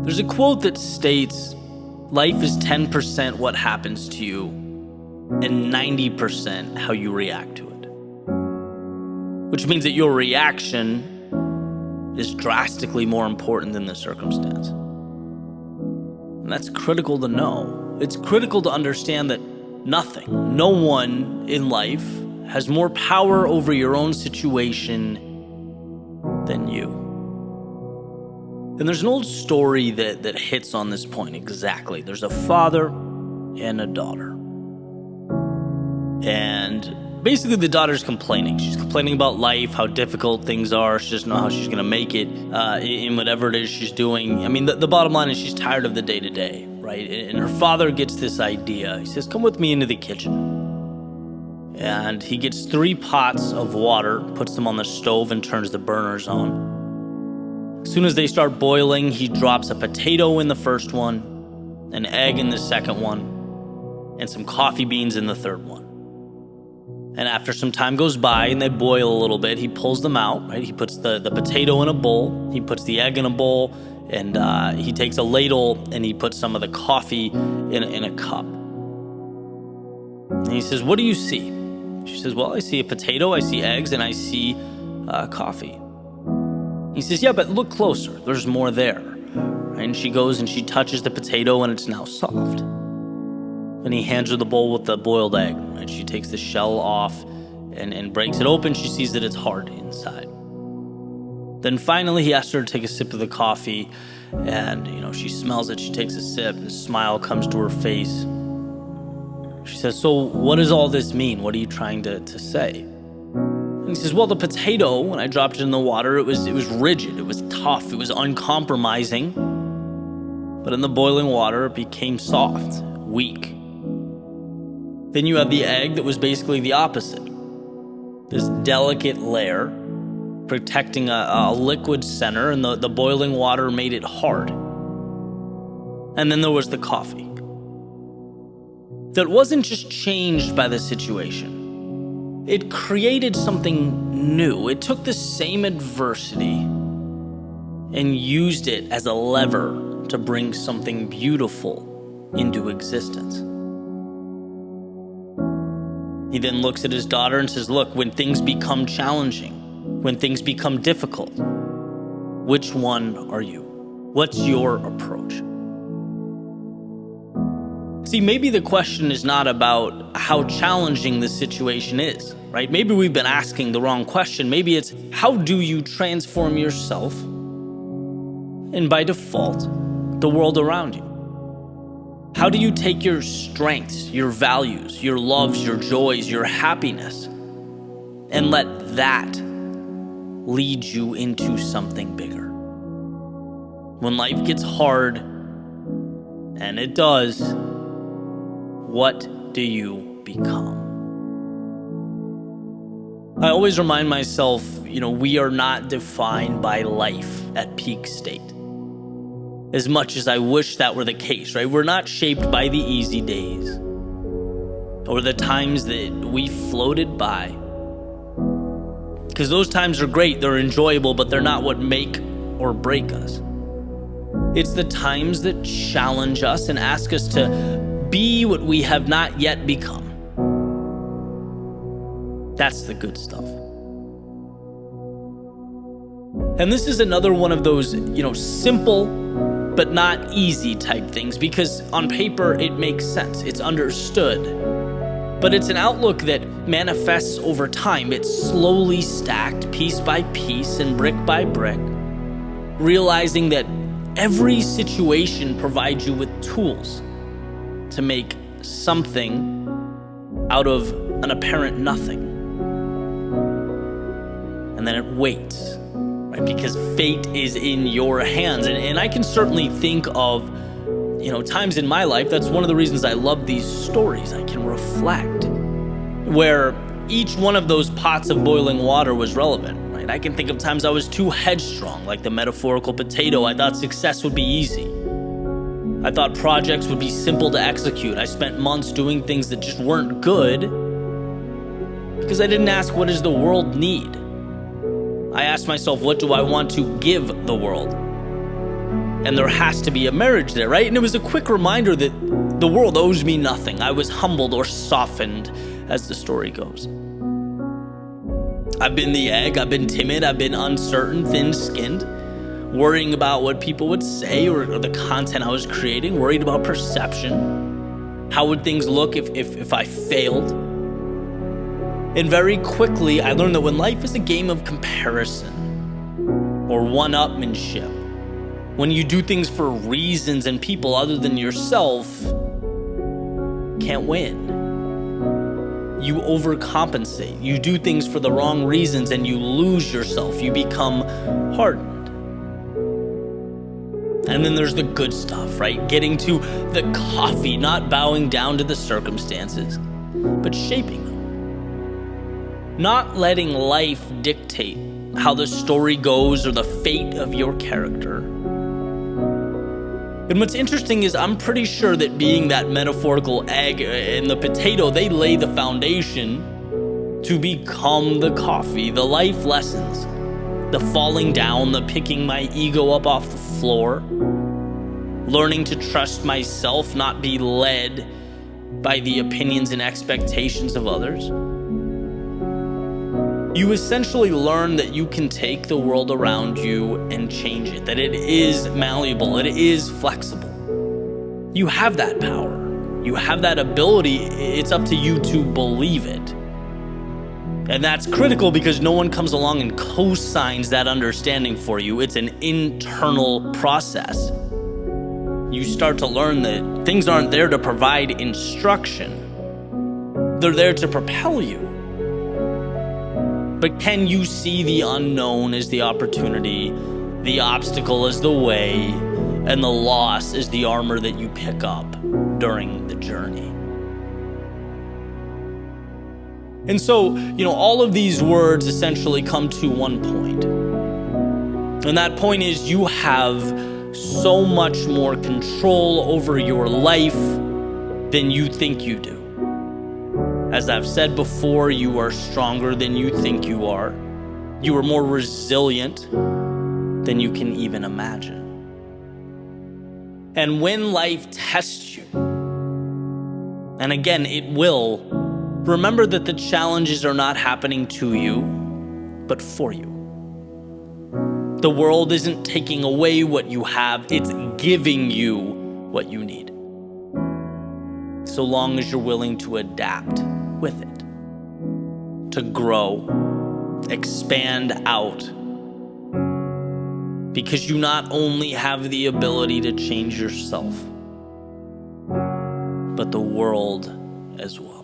There's a quote that states, life is 10% what happens to you and 90% how you react to it. Which means that your reaction is drastically more important than the circumstance. And that's critical to know. It's critical to understand that no one in life has more power over your own situation than you. And there's an old story that hits on this point exactly. There's a father and a daughter. And basically the daughter's complaining. She's complaining about life, how difficult things are. She doesn't know how she's going to make it in whatever it is she's doing. I mean, the bottom line is she's tired of the day-to-day, right? And her father gets this idea. He says, come with me into the kitchen. And he gets 3 pots of water, puts them on the stove and turns the burners on. As soon as they start boiling, he drops a potato in the first one, an egg in the second one, and some coffee beans in the third one. And after some time goes by and they boil a little bit, he pulls them out, right? He puts the potato in a bowl, he puts the egg in a bowl, and he takes a ladle and he puts some of the coffee in a cup. And he says, what do you see? She says, well, I see a potato, I see eggs, and I see coffee. He says, yeah, but look closer. There's more there. Right? And she goes and she touches the potato and it's now soft. And he hands her the bowl with the boiled egg. Right? She takes the shell off and breaks it open. She sees that it's hard inside. Then finally he asks her to take a sip of the coffee. And, she smells it. She takes a sip and a smile comes to her face. She says, so what does all this mean? What are you trying to say? And he says, well, the potato, when I dropped it in the water, it was rigid, it was tough, it was uncompromising. But in the boiling water, it became soft, weak. Then you have the egg that was basically the opposite. This delicate layer protecting a liquid center, and the boiling water made it hard. And then there was the coffee. That wasn't just changed by the situation. It created something new. It took the same adversity and used it as a lever to bring something beautiful into existence. He then looks at his daughter and says, look, when things become challenging, when things become difficult, which one are you? What's your approach? See, maybe the question is not about how challenging this situation is, right? Maybe we've been asking the wrong question. Maybe it's, how do you transform yourself and by default, the world around you? How do you take your strengths, your values, your loves, your joys, your happiness, and let that lead you into something bigger? When life gets hard, and it does, what do you become? I always remind myself, we are not defined by life at peak state. As much as I wish that were the case, right? We're not shaped by the easy days or the times that we floated by. Because those times are great, they're enjoyable, but they're not what make or break us. It's the times that challenge us and ask us to be what we have not yet become. That's the good stuff. And this is another one of those, simple but not easy type things, because on paper it makes sense, it's understood. But it's an outlook that manifests over time. It's slowly stacked piece by piece and brick by brick, realizing that every situation provides you with tools to make something out of an apparent nothing. And then it waits, right? Because fate is in your hands. And I can certainly think of, times in my life, that's one of the reasons I love these stories. I can reflect where each one of those pots of boiling water was relevant, right? I can think of times I was too headstrong, like the metaphorical potato. I thought success would be easy. I thought projects would be simple to execute. I spent months doing things that just weren't good because I didn't ask, what does the world need? I asked myself, what do I want to give the world? and there has to be a marriage there, right? And it was a quick reminder that the world owes me nothing. I was humbled or softened, as the story goes. I've been the egg, I've been timid, I've been uncertain, thin-skinned, worrying about what people would say or the content I was creating, worried about perception. How would things look if I failed? And very quickly, I learned that when life is a game of comparison or one-upmanship, when you do things for reasons and people other than yourself, can't win. You overcompensate. You do things for the wrong reasons and you lose yourself. You become hardened. And then there's the good stuff, right? Getting to the coffee, not bowing down to the circumstances, but shaping them. Not letting life dictate how the story goes or the fate of your character. And what's interesting is I'm pretty sure that being that metaphorical egg and the potato, they lay the foundation to become the coffee, the life lessons, the falling down, the picking my ego up off the floor, learning to trust myself, not be led by the opinions and expectations of others. You essentially learn that you can take the world around you and change it, that it is malleable, it is flexible. You have that power. You have that ability. It's up to you to believe it. And that's critical because no one comes along and co-signs that understanding for you. It's an internal process. You start to learn that things aren't there to provide instruction. They're there to propel you. But can you see the unknown as the opportunity, the obstacle as the way, and the loss as the armor that you pick up during the journey? And so, all of these words essentially come to one point. And that point is you have so much more control over your life than you think you do. As I've said before, you are stronger than you think you are. You are more resilient than you can even imagine. And when life tests you, and again, it will, remember that the challenges are not happening to you, but for you. The world isn't taking away what you have, it's giving you what you need. So long as you're willing to adapt with it, to grow, expand out, because you not only have the ability to change yourself, but the world as well.